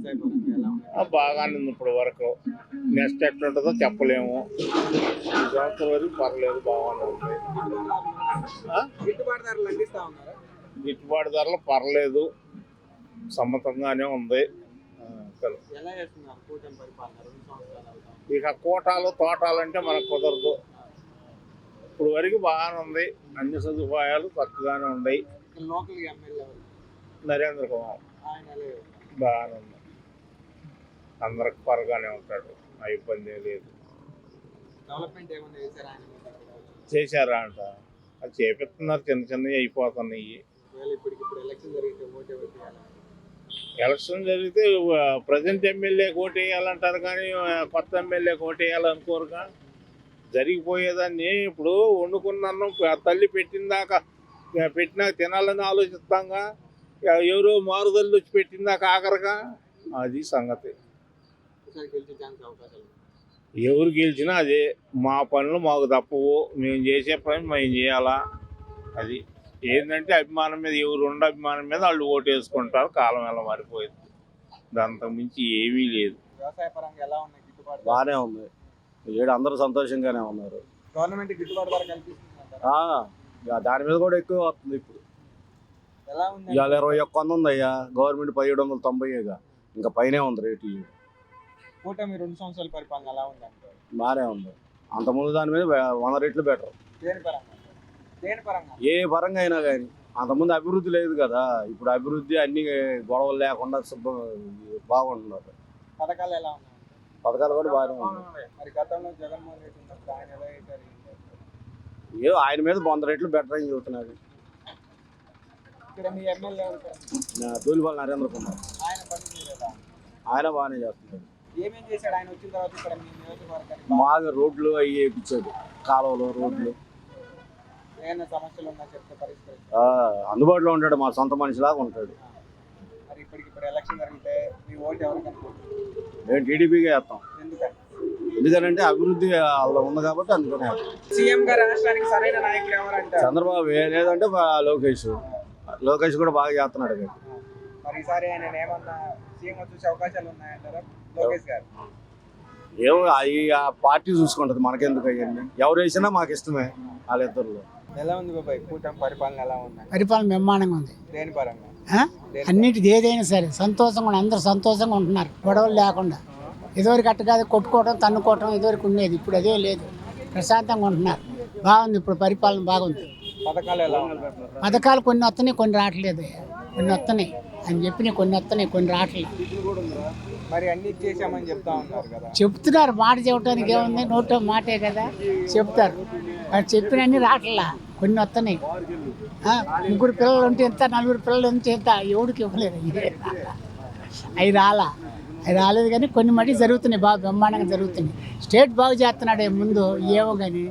వ్యవసాయ పరంగా ఎలా ఉంది? బాగానే ఉంది ఇప్పుడు వరకు. నెక్స్ట్ ఎట్లుంటుందో చెప్పలేము. ఈ సంవత్సరం వరకు పర్లేదు, బాగానే ఉంది. గిట్టుబాటు ధరలు అందిస్తా ఉన్నారా? గిట్టుబాటు ధరలు పర్లేదు, సమ్మతంగానే ఉంది. ఎలా చేస్తున్నారు కూటమి పరిపాలన 2 సంవత్సరాలు అవుతా ఉంది. ఇక కోటాలు తోటాలంటే మనకు కుదరదు. ఇప్పుడు వరకు బాగానే ఉంది, అన్ని సదుపాయాలు చక్కగానే ఉన్నాయి. లోకల్ ఎమ్మెల్యే ఎవరు? నరేంద్ర కుమార్ ఆయన ఎలా చేస్తారు? బాగానే ఉంది, అందరికి పరగానే ఉంటాడు, ఆ ఇబ్బంది ఏం లేదు. డెవలప్మెంట్ ఏమన్నా చేశారా ఆయన మీ దగ్గర? చేశారా అంట, అది చేపిస్తున్నారు, చిన్న చిన్నవి అయిపోతున్నాయి. ఒకవేళ ఇప్పుడు ఎలక్షన్ జరిగితే ఓటు ఎవరు చేయాలి? ఎలక్షన్ జరిగితే ప్రజెంట్ ఎమ్మెల్యే ఓటు వేయాలంటారు, కానీ కొత్త ఎమ్మెల్యే ఓటు వేయాలనుకోరుగా. జరిగిపోయేదాన్ని ఇప్పుడు వండుకున్న అన్నం తల్లి పెట్టిందాకా పెట్టినాక తినాలని ఆలోచిస్తాంగా, ఎవరో మారుదల్లు వచ్చి పెట్టిందాక ఆఖరిగా. అది సంగతి. ఒకసారి గెలిచే ఛాన్స్ అవకాశాలు ఉన్నాయి. ఎవరు గెలిచినా అదే, మా పనులు మాకు తప్పవు, మేము చేసే పని మేము చేయాలా. అది ఏంటంటే అభిమానం మీద, ఎవరు ఉండే అభిమానం మీద వాళ్ళు ఓటు వేసుకుంటారు. కాలం ఎలా మారిపోయింది, దాంతో మించి ఏమీ లేదు. వ్యవసాయ పరంగా ఎలా ఉన్నాయి? గిట్టుబాటు ధర? బాగానే ఉంది, ఏడు అందరూ సంతోషంగానే ఉన్నారు. గవర్నమెంట్ గిట్టుబాటు ధర కల్పిస్తుందంటారా? దాని మీద కూడా ఎక్కువ వస్తుంది. ఇప్పుడు ఎలా ఉంది? ఇవాళ 21 ఉంది అయ్యా, గవర్నమెంట్ 1790 ఇంకా పైనే ఉంది రేటు. కూటమి 2 సంవత్సరాల పరిపాలన ఎలా ఉంది అంటారు? బాగానే ఉంది, అంతకుముందు దాని మీద 100 రెట్లు బెటర్. దేని పరంగా? దేని పరంగా? ఏ పరంగా అయినా కానీ అంతకుముందు అభివృద్ధి లేదు కదా, ఇప్పుడు అభివృద్ధి అన్ని గొడవలు లేకుండా బాగుంటున్నారు. పథకాలు ఎలా ఉన్నాయి? పథకాలు కూడా బాగానే ఉన్నాయి. మరి గతంలో జగన్మోహన్ రెడ్డి ఉన్నప్పుడు ఆయన ఎలా చేశారు? ఏదో ఆయన మీద 100 రెట్లు బెటర్ అని చెబుతున్నారు. ఇక్కడ మీ ఎమ్మెల్యే ఎవరు సార్? దూలిపాల నరేంద్ర కుమార్, ఆయన పని ఎలా? ఆయన బాగానే చేస్తున్నాడు. ఏమేం చేశాడు ఆయన వచ్చిన తర్వాత ఇక్కడ మీ నియోజకవర్గానికి? బాగా రోడ్లు అవి వేయించాడు, కాలువలు రోడ్లు. ఏమైనా సమస్యలు ఉన్నా చెప్తే పరిష్కరిస్తారు. అందుబాటులో ఉంటాడు, మా సొంత మనిషిలాగా ఉంటాడు. మరి ఇప్పుడు ఎలక్షన్ జరిగితే మీ ఓటు ఎవరికి అనుకుంటున్నారు? మేము టీడీపీగా వేస్తాం. ఎందుకని? ఎందుకంటే అభివృద్ధి అలా ఉంది కాబట్టి అందుకనే. సీఎం గా రాష్ట్రానికి సరైన నాయకులు ఎవరు అంటారు? చంద్రబాబు, లేదంటే లోకేష్ కూడా బాగా చేస్తున్నాడు. మరి ఈసారి ఆయన ఏమన్నా సీఎం వచ్చే అవకాశాలు ఉన్నాయంటారా లోకేష్ గారు? ఏమో ఆ పార్టీ చూసుకుంటది, మనకెందుకు అయ్యండి. ఎవరు వేసినా మాకు ఇష్టమే వాళ్ళిద్దరులో. ఎలా ఉంది బాబాయ్ కూటమి పరిపాలన ఎలా ఉన్నాయి? పరిపాలన బ్రహ్మాండంగా ఉంది. దేని పరంగా? అన్నిటిది ఏదైనా సరే సంతోషంగా ఉంది, అందరూ సంతోషంగా ఉంటున్నారు, గొడవలు లేకుండా. ఇదివరకు అట్టు కాదు, కొట్టుకోవడం తన్నుకోవడం ఇదివరకు ఉండేది, ఇప్పుడు అదే లేదు, ప్రశాంతంగా ఉంటున్నారు. బాగుంది, ఇప్పుడు పరిపాలన బాగుంది. పథకాలు ఎలా ఉన్నాయి? పథకాలు కొన్ని వస్తున్నాయి, కొన్ని రావట్లేదు. కొన్ని వస్తున్నాయి అని చెప్పి కొన్ని వస్తున్నాయి, కొన్ని రావట్లేదు. మరి అన్ని చేసామని చెప్తా ఉన్నారు కదా. చెప్తున్నారు, మాట చెప్పడానికి ఏముంది, నోటో మాటే కదా చెప్తారు. చెప్పినన్ని రావట్లా, కొన్ని వస్తున్నాయి. 3 పిల్లలు ఉంటే ఎంత, 4 పిల్లలు ఉంటే ఎంత, ఎవడికి ఇవ్వలేదు. అవి రాలేదు కానీ కొన్ని మటుకు జరుగుతున్నాయి, బాగా బ్రహ్మాండంగా జరుగుతున్నాయి. స్టేట్ బాగు చేస్తున్నాడు ముందు, ఏమో కానీ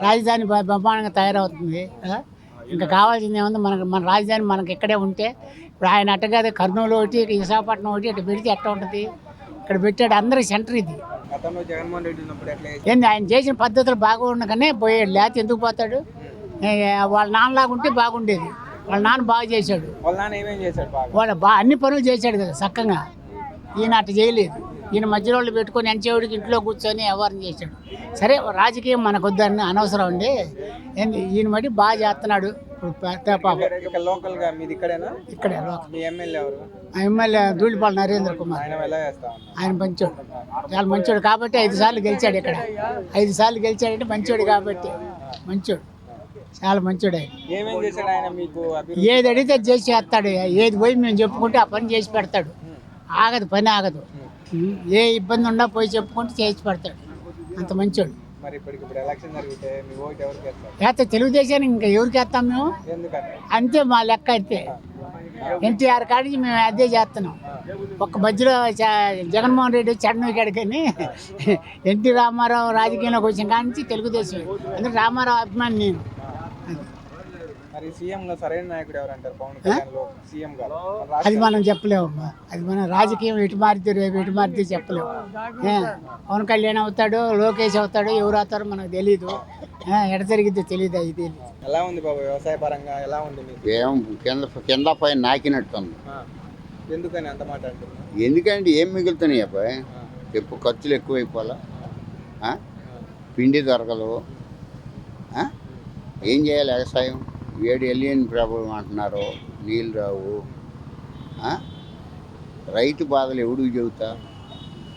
రాజధాని బ్రహ్మాండంగా తయారవుతుంది. ఇంకా కావాల్సింది ఏముంది, మన రాజధాని మనకి ఇక్కడే ఉంటే. ఇప్పుడు ఆయన అట్టగాదే కర్నూలు ఒకటి, విశాఖపట్నం ఒకటి, ఇట్లా పెడితే ఎట్లా ఉంటుంది? ఇక్కడ పెట్టాడు, అందరికి సెంటర్ ఇది. గతంలో జగన్మోహన్ రెడ్డి ఉన్నప్పుడు ఎట్లా ఏంది ఆయన చేసిన పద్ధతులు బాగా ఉండగానే పోయాడు, లేకపోతే ఎందుకు పోతాడు? వాళ్ళ నాన్నలాగా ఉంటే బాగుండేది. వాళ్ళ నాన్న బాగా చేశాడు, వాళ్ళ నాన్న ఏమేం చేశాడు? వాడు అన్ని పనులు చేశాడు కదా చక్కగా. ఈయన అట్లా చేయలేదు, ఈయన మధ్యలో వాళ్ళు పెట్టుకొని ఎంచేవుడికి ఇంట్లో కూర్చొని వ్యవహారం చేశాడు. సరే రాజకీయం మనకు వద్దని అనవసరం అండి, ఈయన మట్టి బాగా చేస్తున్నాడు. ఇప్పుడు లోకల్ గా మీది ఇక్కడేనా? ఇక్కడే మీ ఎమ్మెల్యే ఎవరు? ఎమ్మెల్యే ధూళిపాల నరేంద్ర కుమార్. ఆయన ఎలా చేస్తా ఉన్నారు? ఆయన మంచోడు, చాలా మంచోడు కాబట్టి 5 సార్లు గెలిచాడు. ఇక్కడ 5 సార్లు గెలిచాడంటే మంచోడు కాబట్టి, మంచోడు, చాలా మంచోడు. ఆయన ఏమేం చేశాడు? ఆయన మీకు ఏది అడిగితే చేసి చేస్తాడు, ఏది పోయి మేము చెప్పుకుంటే ఆ పని చేసి పెడతాడు. ఆగదు, పని ఆగదు. ఏ ఇబ్బంది ఉన్నా పోయి చెప్పుకుంటే చేసి పెడతాడు, అంత మంచోడు. మరి ఇప్పుడు ఎలక్షన్ జరిగితే మీ ఓటు ఎవరికి వేస్తారు? లేకపోతే తెలుగుదేశానికి ఇంకా ఎవరికి వేస్తాం మేము? ఎందుకని? అంతే మా లెక్క. అయితే ఎన్టీఆర్ కాడికి మేము అదే చేస్తున్నాం. ఒక్క మధ్యలో జగన్మోహన్ రెడ్డి చెన్నూకాడు కానీ ఎన్టీ రామారావు రాజకీయంలోకి వచ్చిన కాడి నుంచి తెలుగుదేశం. అందుకే రామారావు అభిమాని నేను. మరి సీఎం లో సరైన నాయకుడు ఎవరు అంటారు? పవన్ కళ్యాణ్ లో సీఎం గారు. అది మనం చెప్పలేము, అది మన రాజకీయం ఎటు మారితే రేపు ఎటు మారితే చెప్పలేము. పవన్ కళ్యాణ్ అవుతాడు, లోకేష్ అవుతాడు, ఎవరు అవుతారో మనకు తెలీదు, ఎడ జరిగిద్దో తెలియదు. ఇది ఎలా ఉంది బాబు వ్యవసాయ పరంగా ఎలా ఉంది మీకు? ఏం కింద పైన నాకినట్టుంది. ఎందుకని అంత మాట అంటున్నా? ఎందుకంటే ఏం మిగులుతున్నాయి అబ్బాయి? చెప్పు, ఖర్చులు ఎక్కువైపోవాలా? పిండి దొరకదు. ఏం చేయాలి? వ్యవసాయం ఎలియన్ ప్రాబ్లం అంటున్నారు, నీళ్ళు రావు. రైతు బాధలు ఎవడికి చెబుతా?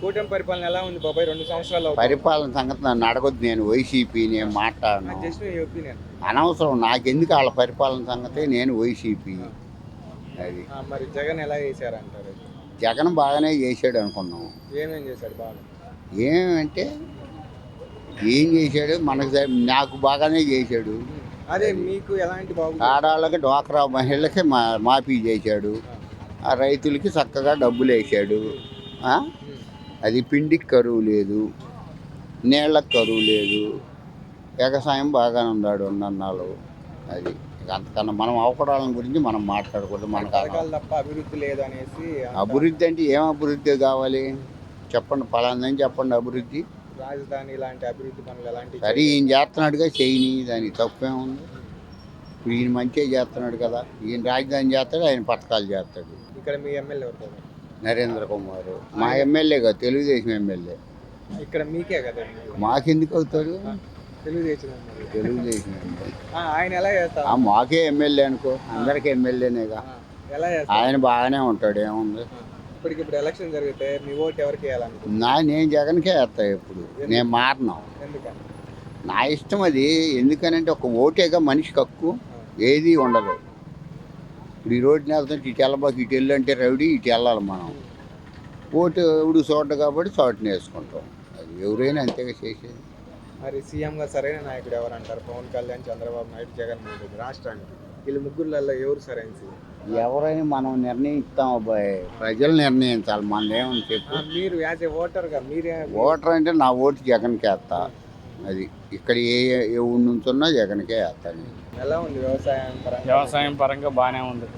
కూటమి పరిపాలన ఎలా ఉంది బాబాయ్? 2 సంవత్సరాలు అవుతుంది. పరిపాలన సంగతి నన్ను అడగొద్దు, నేను వైసీపీ, నేను మాట్లాడను. జస్ట్ మీ ఒపీనియన్. అనవసరం నాకెందుకు వాళ్ళ పరిపాలన సంగతి, నేను వైసీపీ. అది మరి జగన్ ఎలా చేశారంటారు? జగన్ బాగానే చేశాడు అనుకున్నాం. ఏమేం చేశాడు బాగా? ఏమంటే ఏం చేశాడు మనకు నాకు బాగానే చేశాడు. అదే మీకు ఎలాంటి బాగు? ఆడవాళ్ళకి, డ్వాక్రా మహిళలకి మాఫీ చేశాడు. ఆ రైతులకి చక్కగా డబ్బులు వేసాడు. అది పిండికి కరువు లేదు, నీళ్ళకి కరువు లేదు, వ్యవసాయం బాగానే ఉన్నాడు అన్నాళ్ళు. అది అంతకన్నా మనం అవపడాలని గురించి మనం మాట్లాడకూడదు. మనకు పథకాలు తప్ప అభివృద్ధి లేదు అనేసి. అభివృద్ధి అంటే ఏం అభివృద్ధి కావాలి చెప్పండి, ఫలాందని చెప్పండి. అభివృద్ధి రాజధాని ఇలాంటి అభివృద్ధి పనులు ఎలాంటి? సరే ఈయన చేస్తున్నాడుగా, చేయని దానికి తప్పేముంది. ఇప్పుడు ఈయన మంచిగా చేస్తున్నాడు కదా, ఈయన రాజధాని చేస్తాడు, ఆయన పథకాలు చేస్తాడు. ఇక్కడ మీ ఎమ్మెల్యే ఎవరు? నరేంద్ర కుమార్ మా ఎమ్మెల్యే కదా, తెలుగుదేశం ఎమ్మెల్యే. ఇక్కడ మీకే కదా? మాకెందుకు అవుతాడు? తెలుగుదేశం తెలుగుదేశం ఎమ్మెల్యే. ఆయన ఎలా చేస్తారు? మాకే ఎమ్మెల్యే అనుకో, అందరికీ ఎమ్మెల్యేనేగా. ఎలా చేస్తారు? ఆయన బాగానే ఉంటాడు, ఏముంది. ఇప్పుడు ఎలక్షన్ జరిగితే మీ ఓటు ఎవరికి వేయాలనుకుంటున్నారు? నేను జగన్కే వేస్తా. ఇప్పుడు నేను మారను. ఎందుకని? నా ఇష్టం అది. ఎందుకనంటే ఒక ఓటేగా మనిషికి హక్కు, ఏది ఉండదు. ఇప్పుడు ఈ రోడ్డుని వెళ్తుంటే ఇటు వెళ్ళబాకి, ఇటు వెళ్ళంటే రౌడీ, ఇటు వెళ్ళాలి మనం. ఓటు ఎవడు చోట కాబట్టి చోటని వేసుకుంటాం. అది ఎవరైనా అంతేగా చేసేది. మరి సీఎంగా సరైన నాయకుడు ఎవరు అంటారు? పవన్ కళ్యాణ్, చంద్రబాబు నాయుడు, జగన్మోహన్ రెడ్డి. రాష్ట్రానికి వీళ్ళు ముగ్గురులలో ఎవరు సరైన సీఎం? ఎవరైనా మనం నిర్ణయిస్తాం అబ్బాయి, ప్రజలు నిర్ణయించాలి. మనం ఏమని చెప్పు. మీరు యాజ్ ఏ ఓటర్గా మీరే? ఓటర్ అంటే నా ఓటు జగన్కే వేస్తా. అది ఇక్కడ ఏ ఊరి నుంచి ఉన్నా జగన్కే వేస్తాను. ఎలా ఉంది వ్యవసాయం పరంగా? వ్యవసాయం పరంగా బాగానే ఉంది.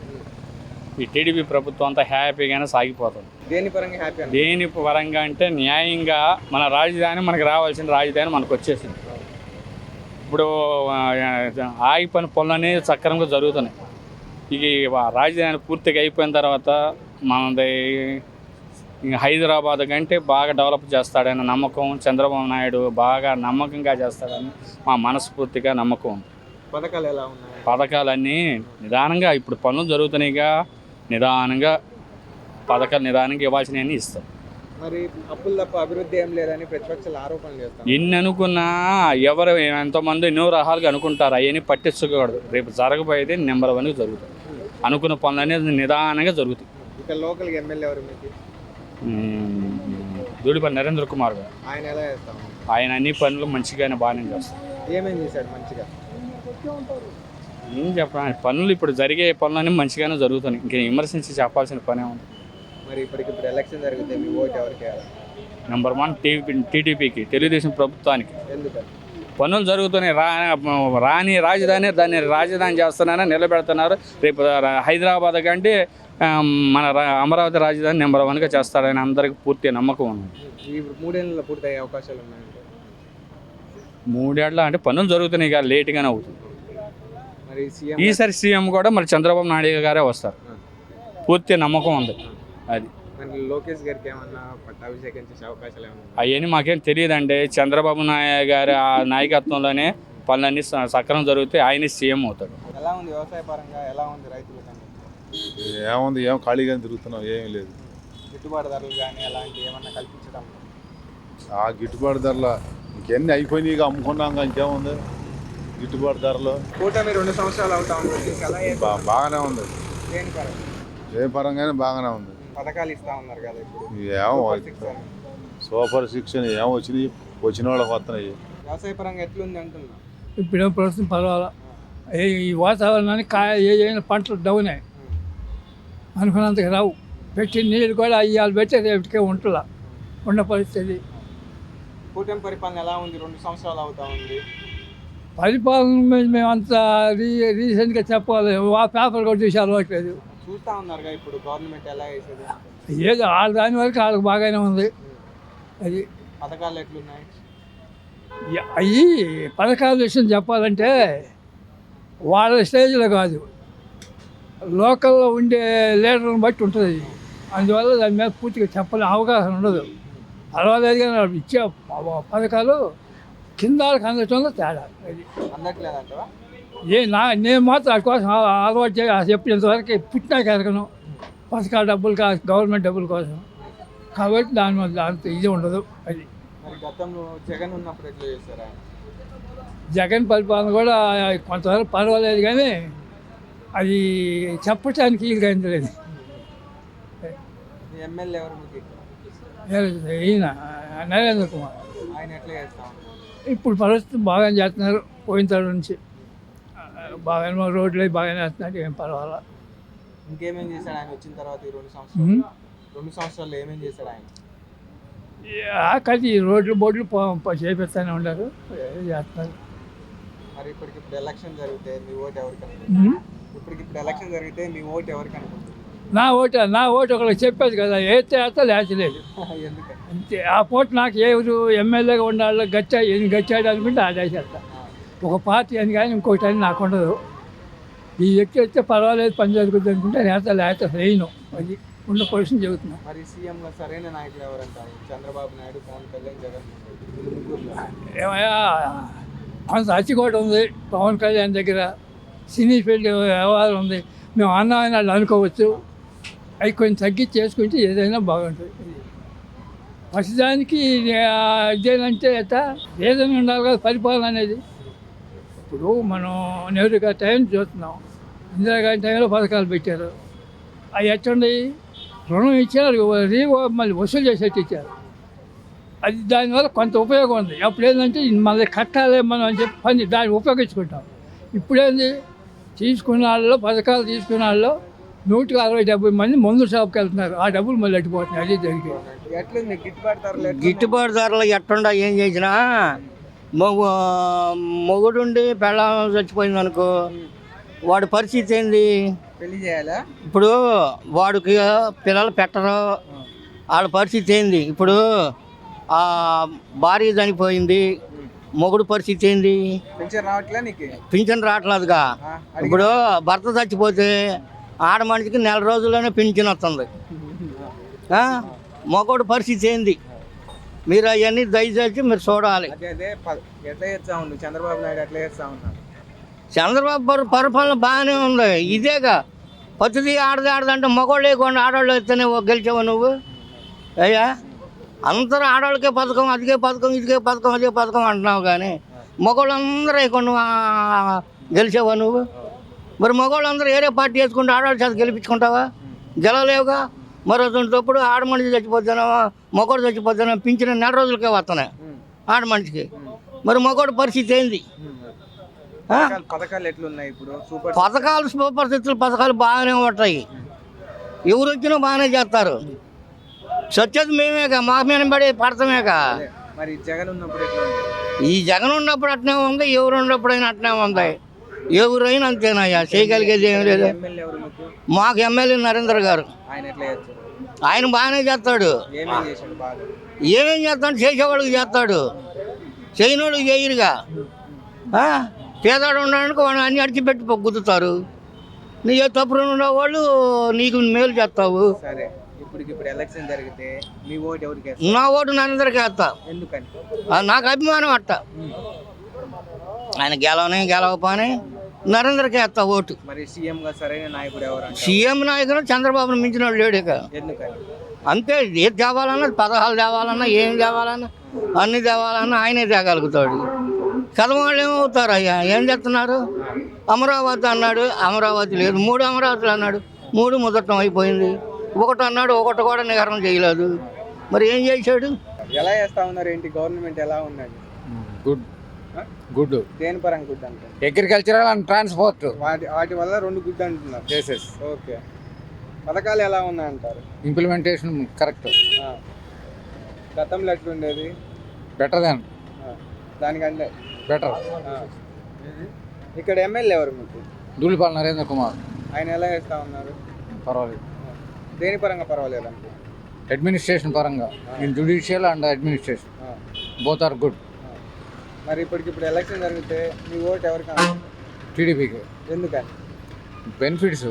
ఈ టీడీపీ ప్రభుత్వం అంతా హ్యాపీగానే సాగిపోతుంది. దేని పరంగా హ్యాపీ? దేని పరంగా అంటే న్యాయంగా మన రాజధాని, మనకు రావాల్సిన రాజధాని మనకు వచ్చేసింది. ఇప్పుడు ఆగిపోయిన పనులన్నీ సక్రమంగా జరుగుతున్నాయి. ఇక రాజధాని పూర్తిగా అయిపోయిన తర్వాత మనది ఇంక హైదరాబాద్ కంటే బాగా డెవలప్ చేస్తాడని నమ్మకం, చంద్రబాబు నాయుడు బాగా నమ్మకంగా చేస్తాడని మా మనస్ఫూర్తిగా నమ్మకం ఉంది. పథకాలు ఎలా ఉన్నాయి? పథకాలన్నీ నిదానంగా ఇప్పుడు పనులు జరుగుతున్నాయిగా, నిదానంగా పథకాలు నిదానంగా ఇవ్వాల్సినవన్నీ ఇస్తాం. మరి అప్పులు తప్ప అభివృద్ధి ఏం లేదని ప్రతిపక్షాలు ఆరోపణలు చేస్తాం. ఎన్ని అనుకున్నా ఎవరు ఎంతోమంది ఎన్నో రకాలుగా అనుకుంటారు, అవన్నీ పట్టించుకోకూడదు. రేపు జరగబోయేది నెంబర్ 1 జరుగుతుంది. అనుకున్న పనులు అనేది నిదానంగా జరుగుతాయి. ఇక్కడ లోకల్గా ఎమ్మెల్యే ఎవరు మీకు? దూడిపల్లి నరేంద్ర కుమార్ గారు. ఆయన ఎలా చేస్తాం? ఆయన అన్ని పనులు మంచిగానే బాగానే చేస్తారు. ఏమేం చేశాడు మంచిగా? ఏం చెప్పాలి, పనులు ఇప్పుడు జరిగే పనులన్నీ మంచిగానే జరుగుతున్నాయి. ఇంక విమర్శించి చెప్పాల్సిన పనే ఉంది. మరి ఇప్పుడు ఎలక్షన్ జరిగితే మీ ఓటు ఎవరికి వేయాలి? నెంబర్ 1 టీడీపీకి, తెలుగుదేశం ప్రభుత్వానికి. ఎందుకని? పనులు జరుగుతున్నాయి. రాని రాజధాని, దాన్ని రాజధాని చేస్తున్నారని నిలబెడుతున్నారు. రేపు హైదరాబాద్ కంటే మన అమరావతి రాజధాని నెంబర్ 1గా చేస్తారని అందరికీ పూర్తి నమ్మకం ఉంది. ఈ 3 ఏళ్ళలో పూర్తయ్యే అవకాశాలు ఉన్నాయంటే? 3 ఏళ్ళ అంటే పనులు జరుగుతున్నాయి ఇక లేట్గానే అవుతుంది. మరి ఈసారి సీఎం కూడా మరి చంద్రబాబు నాయుడు గారే వస్తారు, పూర్తి నమ్మకం ఉంది. అది మరి లోకేష్ గారికి ఏమన్నా పట్టాభిషేకం చేసే అవకాశాలు ఏమన్నా? అవన్నీ మాకేం తెలియదండి. చంద్రబాబు నాయుడు గారి ఆ నాయకత్వంలోనే పనులన్నీ సక్రమం జరిగితే ఆయనే సీఎం అవుతాడు. ఎలా ఉంది వ్యవసాయ పరంగా? ఎలా ఉంది రైతులకు? ఏముంది, ఏం ఖాళీగానే తిరుగుతున్నాం, ఏమీ లేదు. గిట్టుబాటు ధరలు కానీ అలాంటివి ఏమన్నా కల్పించడం? ఆ గిట్టుబాటు ధరల ఇంకెన్ని అయిపోయినాయి, ఇక అమ్ముకున్నాక ఇంకేముంది గిట్టుబాటు ధరలు. కూటమి 2 సంవత్సరాలు అవుతా ఉంది. బాగానే ఉంది, దేని పరంగా? ఏ పరంగానే బాగానే ఉంది. పథకాలు ఇస్తా ఉన్నారు కదా ఇప్పుడు. ఏమో సూపర్ 6 ఏమో వచ్చిన వాళ్ళకి వస్తున్నాయి. వ్యవసాయ పరంగా ఎట్లుంది అంటున్నా? ఇప్పుడు ప్రస్తుతం పర్వాలా. ఈ వాతావరణానికి ఏదైనా పంటలు డౌన్ అయ్యాయి, అనుకున్నంతగా రావు. పెట్టిన నీళ్ళు కూడా అయ్యాలు పెట్టి రేపటికే ఉన్న పరిస్థితి. కూటమి పరిపాలన ఎలా ఉంది? 2 సంవత్సరాలు అవుతా ఉంది. పరిపాలన మీద మేము అంత రీసెంట్గా చెప్పాలి, ఆ పేపర్ కూడా చూసి అలవాట్లేదు. చూస్తూ ఉన్నారుగా ఇప్పుడు గవర్నమెంట్ ఎలా వేసేది? ఏదో వాళ్ళ దాని వరకు వాళ్ళకి బాగానే ఉంది. అది పథకాలు ఎట్లున్నాయి? అవి పథకాల విషయం చెప్పాలంటే వాళ్ళ స్టేజ్లో కాదు, లోకల్లో ఉండే లీడర్ని బట్టి ఉంటుంది. అందువల్ల దాని మీద పూర్తిగా చెప్పని అవగాహన ఉండదు. పర్వాలేదు కానీ వాళ్ళు ఇచ్చే పథకాలు కింద వాళ్ళకి అందటంలో తేడా. అది అందట్లేదంటవా? నేను మాత్రం వాటి కోసం అలవాటు చెప్పినంతవరకు పుట్టినాక ఎరగను పథకాల డబ్బులు గవర్నమెంట్ డబ్బుల కోసం. కాబట్టి దాంతో ఇది ఉండదు. అది మరి గతంలో జగన్ ఉన్నప్పుడు ఎట్లా చేశారు ఆయన? జగన్ పరిపాలన కూడా కొంతవరకు పర్వాలేదు కానీ అది చెప్పటానికి వీలుగా లేదు. మీ ఎమ్మెల్యే ఎవరు మీకు ఇక్కడ? ఈయన నరేంద్ర కుమార్ ఆయన ఎట్లా చేస్తా ఉన్నారు? ఇప్పుడు పరిస్థితి బాగానే చేస్తున్నారు. పోయిన తరం నుంచి బాగానే రోడ్లు బాగానే వేస్తున్నారు. ఏం పర్వాలా. ఇంకేమేం చేశాడు ఆయన వచ్చిన తర్వాత ఈ 2 సంవత్సరాల్లో ఏమేం చేశాడు ఆయన? కానీ రోడ్లు బోర్డులు చేపిస్తూనే ఉన్నారు, చేస్తున్నారు. మరి ఇప్పటికిప్పుడు ఎలక్షన్ జరిగితే మీ ఓటు ఎవరికి అనుకుంటుంది? ఎలక్షన్ జరిగితే మీ ఓటు ఎవరికి అనుకుంటుంది? నా ఓటు ఒకరికి చెప్పేది కదా, వేస్తే లేచలేదు ఎందుకని? అంతే. ఆ పోటు నాకు ఎవరు ఎమ్మెల్యేగా ఉండాలి గచ్చాడు అనుకుంటే అదే చేస్తా. ఒక పార్టీ అని కానీ ఇంకోటి అని నాకు ఉండదు. ఈ వ్యక్తి వస్తే పర్వాలేదు పని జరుగుతుంది అనుకుంటే లేకపోతే వేయను. అది ఉన్న పొజిషన్ చెబుతున్నా. మరి సీఎంగా సరైన నాయకులు ఎవరంటారు? చంద్రబాబు నాయుడు, పవన్ కళ్యాణ్, జగన్ ముగ్గురులో ఏమయ్యా కొంత అచ్చికోట ఉంది పవన్ కళ్యాణ్ దగ్గర, సినీ ఫీల్డ్ వ్యవహారం ఉంది. మేము అన్నమైన వాళ్ళు అనుకోవచ్చు, అవి కొంచెం తగ్గించి చేసుకుంటే ఏదైనా బాగుంటుంది. ప్రతిదానికి ఇదేనంటే ఏదైనా ఉండాలి కదా పరిపాలన అనేది. ఇప్పుడు మనం నెహ్రూ గారి టైం చూస్తున్నాం, ఇందిరాగాంధీ టైంలో పథకాలు పెట్టారు. అవి ఎట్టుండి రుణం ఇచ్చారు, మళ్ళీ వసూలు చేసేట్టు ఇచ్చారు. అది దానివల్ల కొంత ఉపయోగం ఉంది. అప్పుడు ఏంటంటే మళ్ళీ కట్టాలి మనం అని చెప్పి పని దాన్ని ఉపయోగించుకుంటాం. ఇప్పుడేంది తీసుకున్న వాళ్ళు పథకాలు తీసుకున్న వాళ్ళు 160-70 మంది మందు షాప్కి వెళ్తున్నారు. ఆ డబ్బులు మళ్ళీ అట్టిపోతున్నాయి. అది జరిగింది. ఎట్లుంది గిట్టుబాటు ధరలు ఎట్టుండా ఏం చేసినా మొగుడుండి పెళ్ళాం చచ్చిపోయింది అనుకో, వాడి పరిస్థితి ఏంది? పెళ్లి చేయాలా? ఇప్పుడు వాడికి పిల్లలు పెట్టరు, వాళ్ళ పరిస్థితి ఏంది? ఇప్పుడు భార్య చనిపోయింది, మొగుడు పరిస్థితి ఏంది? పింఛన్ రావట్లే నీకు? పింఛన్ రావట్లేదుగా. ఇప్పుడు భర్త చచ్చిపోతే ఆడ మనిషికి 4 రోజుల్లోనే పింఛన్ వస్తుంది. మొగుడు పరిస్థితి ఏంది? మీరు అవన్నీ దయచేసి మీరు చూడాలి. ఎట్లా చేస్తా ఉండు చంద్రబాబు నాయుడు? ఎట్లా చేస్తా ఉన్నారు? చంద్రబాబు పరిపాలన బాగానే ఉంది. ఇదేగా ప్రతిదీ ఆడదంటే మగవాళ్ళు లేకుండా ఆడవాళ్ళు వస్తేనే గెలిచావు నువ్వు. అయ్యా అందరూ ఆడవాళ్ళకే పథకం, అదిగే పథకం, ఇదిగే పథకం, అదే పథకం అంటున్నావు కానీ మగవాళ్ళు అందరూ వేయకుండా గెలిచావా నువ్వు? మరి మగవాళ్ళందరూ ఏరే పార్టీ వేసుకుంటే ఆడవాళ్ళ చేత గెలిపించుకుంటావా? గెలవలేవుగా. మరి అటువంటిప్పుడు ఆడ మనిషి చచ్చిపోతానా, మగవాడు చచ్చిపోతానా, పింఛన్ 4 రోజులకే వస్తున్నాయి ఆడ మనిషికి. మరి మగవాడు పరిస్థితి ఏంది? పథకాలు ఎట్లున్నాయి ఇప్పుడు? పథకాలు సూపర్ స్థితులు పథకాలు బాగానే ఉంటాయి. ఎవరు వచ్చినా బాగానే చేస్తారు. సత్యది మేమేగా, మా మీద పడి పడతామేగా. మరి జగన్ ఉన్నప్పుడు ఈ జగన్ ఉన్నప్పుడు అట్నే ఉంది, ఎవరు ఉన్నప్పుడైనా అట్నే ఉంది. ఎవరైనా అంతేనాయ్యా, చేయగలిగేది ఏం లేదు. మాకు ఎమ్మెల్యే నరేంద్ర గారు, ఆయన బాగానే చేస్తాడు. ఏమేం చేస్తాడు? చేసేవాళ్ళకి చేస్తాడు, చేయనోళ్ళకి చేయరుగా. పేదవాడు ఉండడానికి వాళ్ళు అన్ని అడిచిపెట్టి గుద్దుతారు. నీ తప్పుడు ఉండేవాళ్ళు నీకు మేలు చేస్తావు. ఎలక్షన్ జరిగితే మీ ఓటు ఎవరికి? నా ఓటు నరేంద్రకి వేస్తా. ఎందుకని? నాకు అభిమానం అట్ట. ఆయన గెలవపోని నరేంద్రకి వేస్తా ఓటు. మరి సీఎం గా సరైన నాయకుడు ఎవరు? సీఎం నాయకుడు చంద్రబాబును మించిన వాడు లేడు ఇక. ఎందుకని? అంతే. ఏది తేవాలన్నా, పథకాలు తేవాలన్నా, ఏం తేవాలన్నా, అన్ని తేవాలన్నా ఆయనే తేగలుగుతాడు. కదవాళ్ళు ఏమవుతారు అయ్యా? ఏం చేస్తున్నారు? అమరావతి అన్నాడు, అమరావతి లేదు. 3 అమరావతులు అన్నాడు, 3 ముదటం అయిపోయింది. 1 అన్నాడు, 1 కూడా నిగరం చేయలేదు. మరి ఏం చేశాడు? ఎలా చేస్తా ఉన్నారు? ఏంటి గవర్నమెంట్ ఎలా ఉన్నది? గుడ్. దేని పరంగా గుడ్ అంటే? Agricultural and transport. వాటి వల్ల 2 గుడ్ అంటున్నారు. ఓకే. పథకాలు ఎలా ఉన్నాయంటారు? Implementation correct. గతంలో ఎట్లుండేది? బెటర్ దాన్ దానికంటే బెటర్. ఇక్కడ ఎమ్మెల్యే ఎవరు మీకు? దూళిపాల నరేంద్ర కుమార్. ఆయన ఎలా చేస్తా ఉన్నారు? పర్వాలేదు. దేని పరంగా పర్వాలేదు అంటే? అడ్మినిస్ట్రేషన్ పరంగా, in judicial and administration both are good. మరి ఇప్పటికిప్పుడు ఎలక్షన్ జరిగితే మీ ఓటు ఎవరికి? టీడీపీకి. ఎందుకని? Benefits,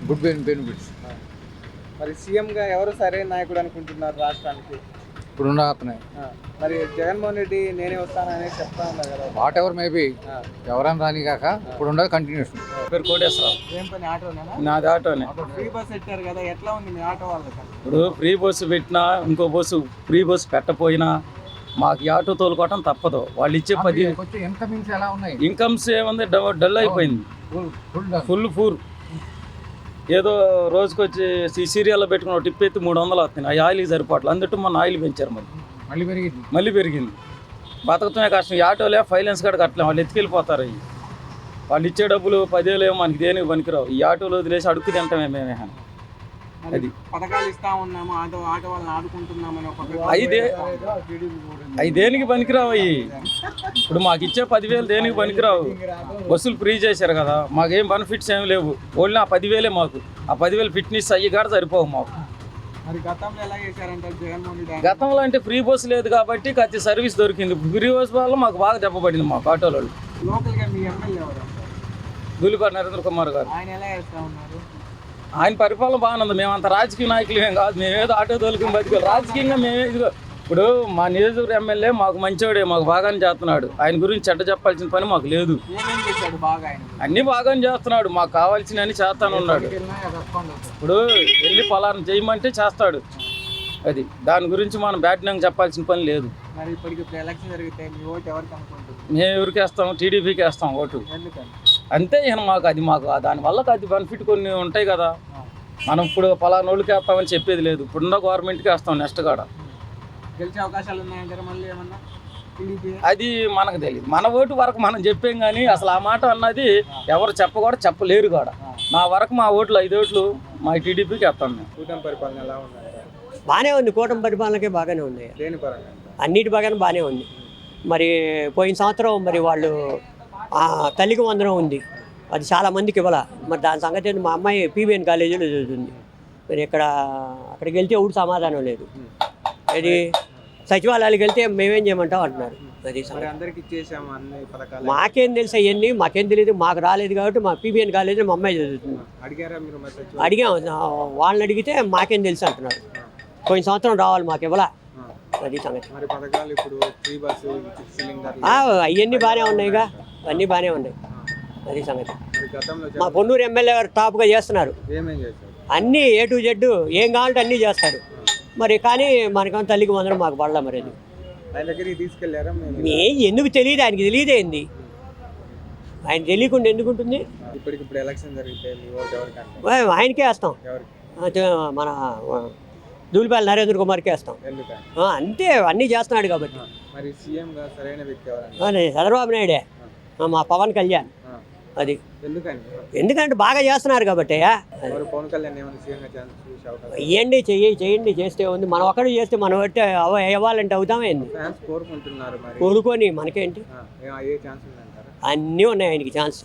good benefits. మరి సీఎంగా ఎవరు సరైన నాయకుడు అనుకుంటున్నారు రాష్ట్రానికి? ఇప్పుడున్న అతనే ఆ, మరి జగన్మోహన్ రెడ్డి నేనే వస్తానని చెప్తా ఉన్నారు కదా. వాట్ ఎవర్ మేబీ ఆ, ఎవరైనా రాని కాక ఇప్పుడు ఉండదు కంటిన్యూషన్. పేరు కోటేశ్వరరావు. ఏం పని ఆటోనేనా? నాది ఆటోనే. ఫ్రీ బస్ పెట్టారు కదా, ఎట్లా ఉంది మీ ఆటో వాళ్ళకి? ఇప్పుడు ఫ్రీ బస్సు పెట్టినా ఇంకో బస్సు ఫ్రీ బస్సు పెట్టపోయినా మాకు ఈ ఆటో తోలుకోవటం తప్పదు. వాళ్ళు ఇచ్చే 10 కొంచెం ఇన్కమింగ్స్ ఎలా ఉన్నాయి? ఇన్కమ్స్ ఏముంది డల్ అయిపోయింది. ఫుల్ ఏదో రోజుకొచ్చి సీరియల్లో పెట్టుకున్న టిప్ ఎత్తి 300 వస్తుంది. ఆ ఆయిల్కి సరిపోవట్లేదు. అందుట్టు మన ఆయిల్ పెంచారు మళ్ళీ పెరిగింది. బతకటమే కష్టం. ఈ ఆటోలే ఫైనాన్స్ కూడా కట్టలేము. వాళ్ళు ఎత్తుకెళ్ళిపోతారు. అవి వాళ్ళు ఇచ్చే డబ్బులు 10,000 ఏమో మనకి దేనికి పనికిరావు. ఈ ఆటోలు వదిలేసి అడుక్కు తింటామే మేమే. మరి అది పథకాలు ఇస్తా ఉన్నాము, ఆటో వాళ్ళని ఆదుకుంటున్నామని ఒక అవి దేనికి పనికిరావు. అవి ఇప్పుడు మాకు ఇచ్చే 10,000 దేనికి పనికిరావు. బస్సులు ఫ్రీ చేశారు కదా, మాకేం బెనిఫిట్స్ ఏమి లేవు. ఓన్లీ ఆ 10,000 మాకు. ఆ 10,000 ఫిట్నెస్ అయ్యి కాడ సరిపోవు మాకు. మరి గతంలో ఎలా చేశారంటారు జగన్మోహన్ రెడ్డి? గతంలో అంటే ఫ్రీ బస్సు లేదు కాబట్టి ఖచ్చిత సర్వీస్ దొరికింది. ఫ్రీ బస్ వల్ల మాకు బాగా దెబ్బపడింది మాకు ఆటోలో. లోకల్గా మీ ఎమ్మెల్యే ఎవరు? దూలిపాటి నరేంద్ర కుమార్ గారు. ఆయన ఎలా చేస్తా ఉన్నారు? ఆయన పరిపాలన బాగానే ఉంది. మేమంత రాజకీయ నాయకులు ఏం కాదు. మేమేదో ఆటో తోలుకుని బతికాలి. రాజకీయంగా మేమే ఇదిగో ఇప్పుడు మా నియోజకవర్గ ఎమ్మెల్యే మాకు మంచివాడే, మాకు బాగానే చేస్తున్నాడు. ఆయన గురించి చెడ్డ చెప్పాల్సిన పని మాకు లేదు. ఏమేం చేశాడు బాగా ఆయన? అన్నీ బాగానే చేస్తున్నాడు. మాకు కావాల్సిన అన్ని చేస్తాను ఉన్నాడు. ఇప్పుడు వెళ్ళి పలానా చేయమంటే చేస్తాడు. అది దాని గురించి మనం బ్యాట్నంగా చెప్పాల్సిన పని లేదు. మరి ఇప్పటికి ఎలక్షన్ జరిగితే మీ ఓటు ఎవరికి అనుకుంటుంది? మేము ఎవరికి వేస్తాం? టీడీపీకి వేస్తాం ఓటు. ఎందుకని? అంతే. మాకు దానివల్ల అది బెనిఫిట్ కొన్ని ఉంటాయి కదా. మనం ఇప్పుడు పలానా వాళ్ళకి వేస్తామని చెప్పేది లేదు. ఇప్పుడున్న గవర్నమెంట్కి వేస్తాం నెక్స్ట్ కాడ. గెలిచే అవకాశాలు ఉన్నాయంటారా మళ్ళీ ఏమన్నా? టీడీపీ అది మనకు తెలియదు. మన ఓటు వరకు మనం చెప్పాం కానీ అసలు ఆ మాట అన్నది ఎవరు చెప్పలేరు కూడా. నా వరకు మా ఓట్లు 5 ఓట్లు మా టీడీపీకి వేస్తాం మేము. కూటమి పరిపాలన ఎలా ఉందంటారు? బాగానే ఉంది. కూటమి పరిపాలనకే బాగానే ఉంది. దేని పరంగా? అన్నిటి బాగానే ఉంది. మరి పోయిన సంవత్సరం మరి వాళ్ళు తల్లికి వందనం ఉంది, అది చాలా మందికి ఇవ్వాల. మరి దాని సంగతి ఏంటి? మా అమ్మాయి పీబీఎన్ కాలేజీలో చదువుతుంది. మరి అక్కడికి వెళ్తే ఎవడు సమాధానం లేదు. ఇది సచివాలయాలకు వెళ్తే మేమేం చేయమంటాం అంటున్నారు. అది మరి అందరికి ఇచ్చేసాము అన్ని పథకాలు. మాకేం తెలుసు అవన్నీ, మాకేం తెలియదు. మాకు రాలేదు కాబట్టి మా పీబీఎన్ కాలేజీలో మా అమ్మాయి చదువుతుంది. అడిగారా మీరు? అడిగాం, వాళ్ళని అడిగితే మాకేం తెలుసు అంటున్నారు. పోయిన సంవత్సరం రావాలి మాకు ఇవ్వాల. అది సంగతి. మరి పథకాలు ఇప్పుడు ఫ్రీ బస్సు, సిలిండర్ అవన్నీ బాగానే ఉన్నాయిగా, అన్నీ బాగానే ఉన్నాయి. అది సంగతి. మా పొన్నూరు ఎమ్మెల్యే గారు టాప్గా చేస్తున్నారు. ఏమేం చేశారు? అన్నీ A to Z ఏం కావాలంటే అన్నీ చేస్తారు. మరి కానీ మనకేమో తల్లికి వందనం మాకు పడలే. మరి అది ఆయన దగ్గరికి తీసుకెళ్లారా? ఎందుకు తెలియదు, ఆయనకి తెలియదేంది. ఆయన తెలియకుండా ఎందుకుంటుంది? ఇప్పుడు ఎలక్షన్ జరిగితే మీ ఓటు ఎవరికంటే? ఆయనకే వేస్తాం. ఎవరికి? మన దూలిపాల నరేంద్ర కుమార్కే వేస్తాం. ఎందుకని? అంతే, అన్నీ చేస్తున్నాడు కాబట్టి. మరి సీఎంగా సరైన వ్యక్తి ఎవరంటే? చంద్రబాబు నాయుడే, మా పవన్ కళ్యాణ్. అది ఎందుకంటే బాగా చేస్తున్నారు కాబట్టి. పవన్ కళ్యాణ్ ఏమైనా సీఎంగా ఛాన్స్ చూసే అవకాశం? చేయండి చేస్తే ఉంది. మనం ఒక్కడు చేస్తే మనం పెట్టి ఇవ్వాలంటే అవుతామేంది? ఫ్యాన్స్ కోరుకుంటున్నారు. మరి కోరుకొని మనకేంటి, ఏ ఛాన్స్ ఉందంటారా? అన్నీ ఉన్నాయి ఆయనకి ఛాన్స్.